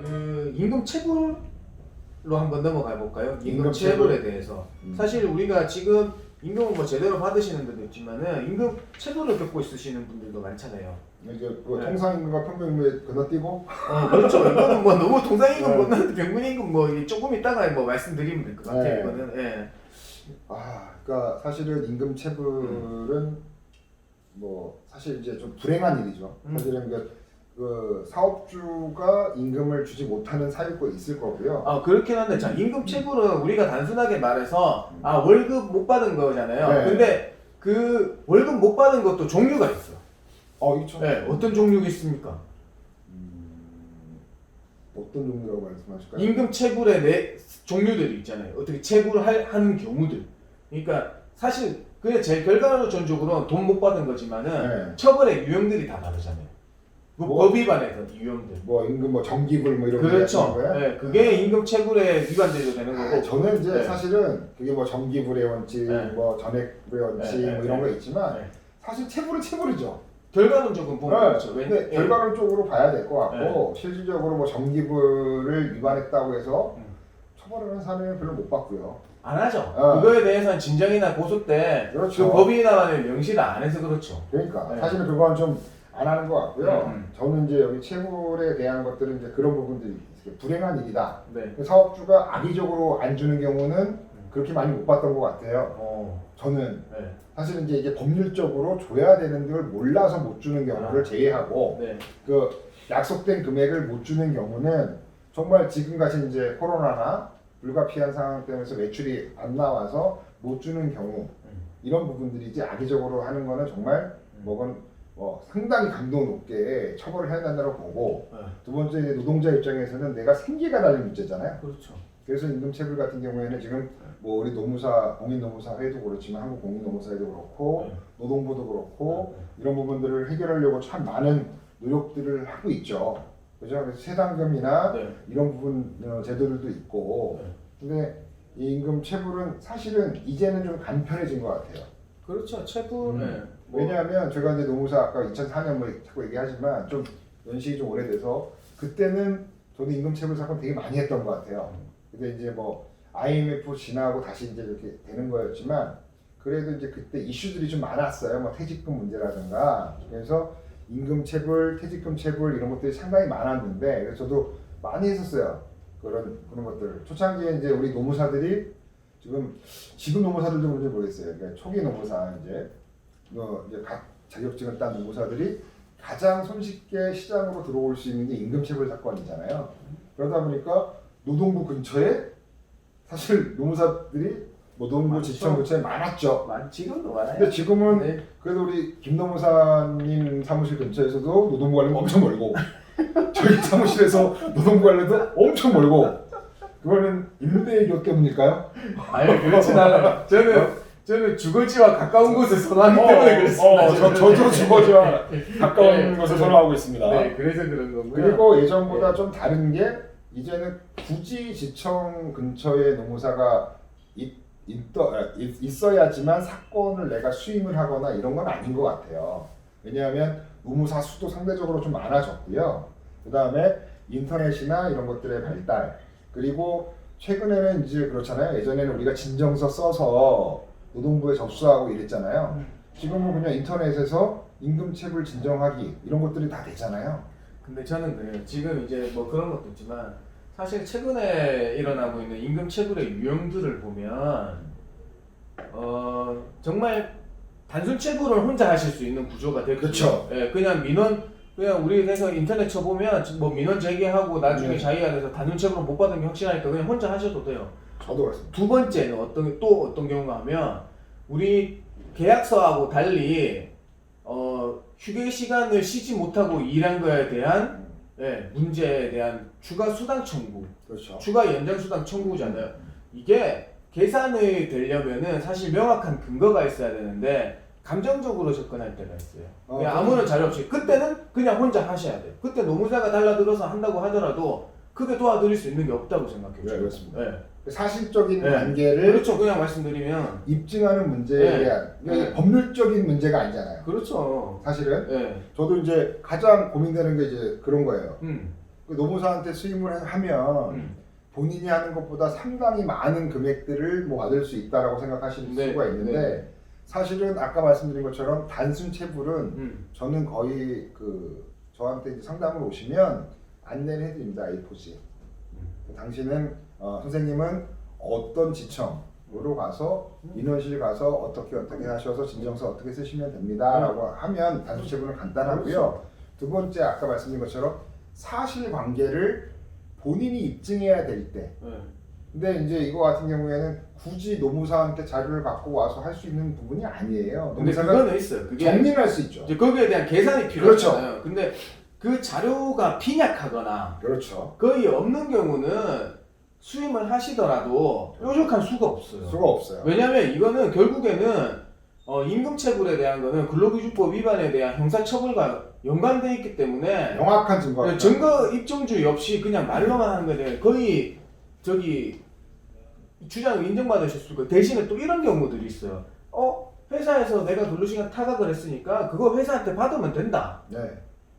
그 임금 체불로 한번 넘어가 볼까요? 임금 임금 체불에 체불. 대해서 사실 우리가 지금 임금을 뭐 제대로 받으시는 분도 있지만은 임금 체불을 겪고 있으시는 분들도 많잖아요. 이제 그 네. 통상임금과 평균임금에 건너뛰고 그렇죠. 이거는 뭐 너무 동상임금 네. 건너는데 평균임금 뭐 조금 이따가 뭐 말씀드리면 될 것 같아요. 네. 이거는 예. 그러니까 사실은 임금 체불은 뭐 사실 이제 좀 불행한 일이죠. 사실은 그 사업주가 임금을 주지 못하는 사유가 있을 거고요. 그렇긴 한데 자 임금 체불은 우리가 단순하게 말해서 월급 못 받은 거잖아요. 네. 근데 그 월급 못 받은 것도 종류가 있어. 있죠. 네, 어떤 종류가 있습니까? 어떤 종류라고 말씀하실까요? 임금 체불의 종류들이 있잖아요. 어떻게 체불하는 경우들. 그러니까 사실 그게 제일 결과론적으로는 돈 못 받은 거지만은 네. 처벌의 유형들이 다 다르잖아요. 그 뭐? 법 위반에서 유형들. 뭐 임금 뭐 정기불 뭐 이런 그렇죠. 거 얘기하시는 거예요? 네, 그게 임금 체불의 위반제도 되는 거고. 저는 이제 네. 사실은 그게 뭐 정기불의 원칙, 네. 뭐 전액불의 원칙 네, 네, 뭐 이런 네. 거 있지만 네. 사실 체불은 체불이죠. 결과론적으로 보면 그렇죠. 근데 결과론적으로 봐야 될 것 같고 실질적으로 뭐 정기불을 위반했다고 해서 처벌하는 사례는 별로 못 봤고요. 안 하죠. 그거에 대해서는 진정이나 고소 때 그렇죠. 그 법위반을 명시를 안 해서 그렇죠. 그러니까 네. 사실은 그건 좀 안 하는 것 같고요. 음. 저는 이제 여기 체불에 대한 것들은 이제 그런 부분들이 있어요. 불행한 일이다. 네. 사업주가 악의적으로 안 주는 경우는 그렇게 많이 못 봤던 것 같아요. 저는 네. 사실은 이제 이게 법률적으로 줘야 되는 걸 몰라서 못 주는 경우를 제외하고 네. 그 약속된 금액을 못 주는 경우는 정말 지금같이 이제 코로나나 불가피한 상황 때문에 매출이 안 나와서 못 주는 경우 이런 부분들이지 악의적으로 하는 거는 정말 상당히 강도 높게 처벌을 해야 된다고 보고 두 번째 이제 노동자 입장에서는 내가 생계가 달린 문제잖아요. 그렇죠. 그래서 임금체불 같은 경우에는 지금 뭐 우리 노무사 공인노무사회도 그렇지만 한국공인노무사회도 그렇고 노동부도 그렇고 이런 부분들을 해결하려고 참 많은 노력들을 하고 있죠. 그죠? 그래서 세당금이나 이런 부분 제도들도 있고 근데 이 임금체불은 사실은 이제는 좀 간편해진 것 같아요. 그렇죠. 체불. 왜냐하면 제가 이제 노무사 아까 2004년 뭐 자꾸 얘기하지만 좀 연식이 좀 오래돼서 그때는 저도 임금체불 사건 되게 많이 했던 것 같아요. 근데 이제 뭐 IMF 지나고 다시 이제 이렇게 되는 거였지만 그래도 이제 그때 이슈들이 좀 많았어요. 뭐 퇴직금 문제라든가 그래서 임금체불, 퇴직금체불 이런 것들이 상당히 많았는데 그래서 저도 많이 했었어요. 그런 것들. 초창기에 이제 우리 노무사들이 지금 노무사들도 그런지 모르겠어요. 그러니까 초기 노무사 이제 각 자격증을 딴 노무사들이 가장 손쉽게 시장으로 들어올 수 있는 게 임금체불 사건이잖아요. 그러다 보니까 노동부 근처에 사실 노무사들이 노동부 지청 근처에 많았죠. 지금도 많아요. 근데 지금은 그래도 우리 김노무사님 사무실 근처에서도 노동부 관련 엄청 멀고 저희 사무실에서 노동부 관련도 엄청 멀고 그거는 인대교 때문일까요? 아니 그렇진 않아요. 저는 주거지와 가까운 곳을 선호하기 때문에 그렇습니다. 저도 주거지와 가까운 곳을 선호하고 있습니다. 네, 그래서 그런 거고요. 그리고 예전보다 좀 다른 게 이제는 굳이 지청 근처에 노무사가 있어야지만 사건을 내가 수임을 하거나 이런 건 아닌 것 같아요. 왜냐하면 노무사 수도 상대적으로 좀 많아졌고요. 그 다음에 인터넷이나 이런 것들의 발달 그리고 최근에는 이제 그렇잖아요. 예전에는 우리가 진정서 써서 노동부에 접수하고 이랬잖아요. 지금은 그냥 인터넷에서 임금체불 진정하기 이런 것들이 다 되잖아요. 근데 저는 그래요. 지금 이제 뭐 그런 것도 있지만 사실 최근에 일어나고 있는 임금체불의 유형들을 보면 정말 단순 체불을 혼자 하실 수 있는 구조가 됐죠. 그렇죠. 그냥 우리 그래서 인터넷 쳐보면 뭐 민원 제기하고 나중에 자기가 돼서 단순 체불을 못 받은 게 확실하니까 그냥 혼자 하셔도 돼요. 저도 그렇습니다. 두 번째는 어떤 경우가 하면 우리 계약서하고 달리 휴게 시간을 쉬지 못하고 일한 거에 대한 문제에 대한 추가 수당 청구, 그렇죠. 추가 연장 수당 청구잖아요. 이게 계산이 되려면은 사실 명확한 근거가 있어야 되는데 감정적으로 접근할 때가 있어요. 그냥 아무런 자료 없이 그때는 그냥 혼자 하셔야 돼요. 그때 노무사가 달라들어서 한다고 하더라도 크게 도와드릴 수 있는 게 없다고 생각해요. 네, 그렇습니다. 네. 사실적인 관계를 그렇죠. 그냥 말씀드리면 입증하는 문제에 대한 법률적인 문제가 아니잖아요. 그렇죠. 사실은 저도 이제 가장 고민되는 게 이제 그런 거예요. 그 노무사한테 수임을 하면 본인이 하는 것보다 상당히 많은 금액들을 뭐 받을 수 있다라고 생각하실 네, 수가 있는데 네. 사실은 아까 말씀드린 것처럼 단순 체불은 저는 거의 그 저한테 이제 상담을 오시면 안내를 해드립니다. A4지. 당신은 선생님은 어떤 지청으로 가서 인원실 가서 어떻게 하셔서 진정서 어떻게 쓰시면 됩니다라고 하면 단순 체불은 간단하고요. 두 번째 아까 말씀드린 것처럼 사실관계를 본인이 입증해야 될 때. 근데 이제 이거 같은 경우에는 굳이 노무사한테 자료를 갖고 와서 할 수 있는 부분이 아니에요. 근데 노무사가 그거는 있어요. 그게 정리를 할 수 있죠. 이제 거기에 대한 계산이 그렇죠. 필요하잖아요. 근데 그 자료가 빈약하거나 그렇죠. 거의 없는 경우는 수임을 하시더라도 뾰족한 수가 없어요. 수가 없어요. 왜냐하면 이거는 결국에는 임금체불에 대한 거는 근로기준법 위반에 대한 형사처벌과 연관되어 있기 때문에 명확한 증거가 증거 입증주의 없이 그냥 말로만 하는 거에 거의 저기 주장을 인정받으셨을 거예요. 대신에 또 이런 경우들이 있어요. 회사에서 내가 근로시간 타각을 했으니까 그거 회사한테 받으면 된다. 네.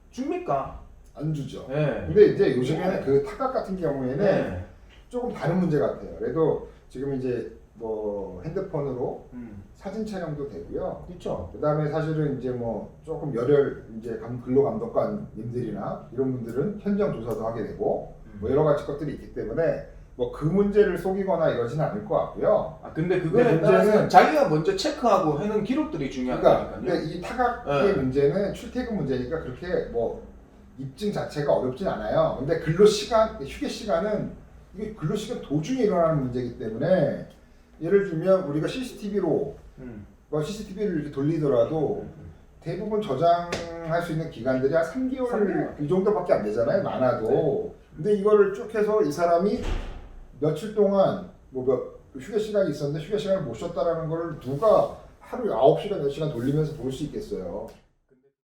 줍니까? 안 주죠. 네. 근데 이제 요즘에는 그 타각 같은 경우에는 네. 조금 다른 문제 같아요. 그래도 지금 이제 뭐 핸드폰으로 사진 촬영도 되고요. 그렇죠. 그다음에 사실은 이제 뭐 조금 열혈 이제 근로감독관님들이나 이런 분들은 현장 조사도 하게 되고 뭐 여러 가지 것들이 있기 때문에 뭐 그 문제를 속이거나 이러지는 않을 것 같고요. 근데 그거에 근데 따라서 문제는 자기가 먼저 체크하고 하는 기록들이 중요한 그러니까 거니까요. 근데 이 타각의 문제는 출퇴근 문제니까 그렇게 뭐 입증 자체가 어렵진 않아요. 근데 근로 시간, 휴게 시간은 이게 근로 시간 도중에 일어나는 문제이기 때문에 예를 들면 우리가 CCTV로 뭐 CCTV를 이렇게 돌리더라도 대부분 저장할 수 있는 기간들이 한 3개월 이 정도밖에 안 되잖아요. 많아도. 근데 이거를 쭉 해서 이 사람이 며칠 동안 뭐 휴게 시간이 있었는데 휴게 시간을 못 쉬었다라는 걸 누가 하루 9시간, 10시간 돌리면서 볼 수 있겠어요.